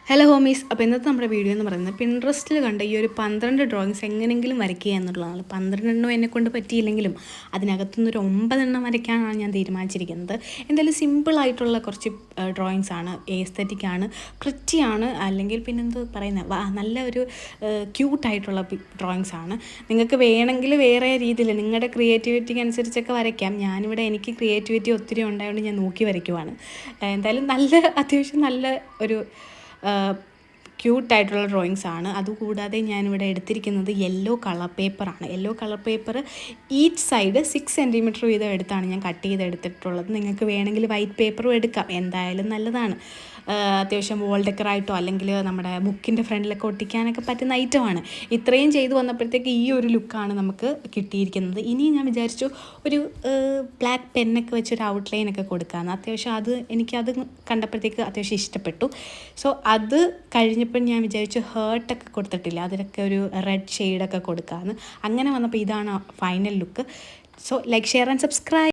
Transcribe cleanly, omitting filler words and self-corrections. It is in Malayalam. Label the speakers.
Speaker 1: Hello homies. അപ്പോൾ ഇന്നത്തെ നമ്മുടെ വീഡിയോ എന്ന് പറയുന്നത് പിൻട്രസ്റ്റിൽ കണ്ട ഈ ഒരു 12 ഡ്രോയിങ്സ് എങ്ങനെയെങ്കിലും വരയ്ക്കുക എന്നുള്ളതാണ്. 12 എന്നെക്കൊണ്ട് പറ്റിയില്ലെങ്കിലും അതിനകത്തുനിന്നൊരു 9 വരയ്ക്കാനാണ് ഞാൻ തീരുമാനിച്ചിരിക്കുന്നത്. എന്തായാലും സിമ്പിളായിട്ടുള്ള കുറച്ച് ഡ്രോയിങ്സ് ആണ്, ഏസ്തറ്റിക്കാണ്, പ്രിറ്റിയാണ്, അല്ലെങ്കിൽ പിന്നെന്ത് പറയുന്നത് നല്ല ഒരു ക്യൂട്ടായിട്ടുള്ള ഡ്രോയിങ്സ് ആണ്. നിങ്ങൾക്ക് വേണമെങ്കിൽ വേറെ രീതിയിൽ നിങ്ങളുടെ ക്രിയേറ്റിവിറ്റിക്ക് അനുസരിച്ചൊക്കെ വരയ്ക്കാം. ഞാനിവിടെ എനിക്ക് ക്രിയേറ്റിവിറ്റി ഒത്തിരി ഉണ്ടായതുകൊണ്ട് ഞാൻ നോക്കി വരയ്ക്കുവാണ്. എന്തായാലും അത്യാവശ്യം നല്ല ഒരു ക്യൂട്ടായിട്ടുള്ള ഡ്രോയിങ്സ് ആണ്. അതുകൂടാതെ ഞാനിവിടെ എടുത്തിരിക്കുന്നത് യെല്ലോ കളർ പേപ്പറാണ്. Yellow colour paper each side 6 centimetre വീതം എടുത്താണ് ഞാൻ കട്ട് ചെയ്തെടുത്തിട്ടുള്ളത്. നിങ്ങൾക്ക് വേണമെങ്കിൽ വൈറ്റ് പേപ്പറും എടുക്കാം, എന്തായാലും നല്ലതാണ്. അത്യാവശ്യം വോൾ ഡെക്കറായിട്ടോ അല്ലെങ്കിൽ നമ്മുടെ ബുക്കിൻ്റെ ഫ്രണ്ടിലൊക്കെ ഒട്ടിക്കാനൊക്കെ പറ്റുന്ന ഐറ്റമാണ്. ഇത്രയും ചെയ്തു വന്നപ്പോഴത്തേക്ക് ഈ ഒരു ലുക്കാണ് നമുക്ക് കിട്ടിയിരിക്കുന്നത്. ഇനി ഞാൻ വിചാരിച്ചു ഒരു ബ്ലാക്ക് പെന്നൊക്കെ വെച്ചൊരു ഔട്ട്ലൈനൊക്കെ കൊടുക്കാമെന്ന്. അത്യാവശ്യം എനിക്കത് കണ്ടപ്പോഴത്തേക്ക് അത്യാവശ്യം ഇഷ്ടപ്പെട്ടു. സോ അത് കഴിഞ്ഞപ്പോൾ ഞാൻ വിചാരിച്ചു ഹേർട്ടൊക്കെ കൊടുത്തിട്ടില്ല, അതിലൊക്കെ ഒരു റെഡ് ഷെയ്ഡൊക്കെ കൊടുക്കാമെന്ന്. അങ്ങനെ വന്നപ്പോൾ ഇതാണ് final look. So like, share and subscribe.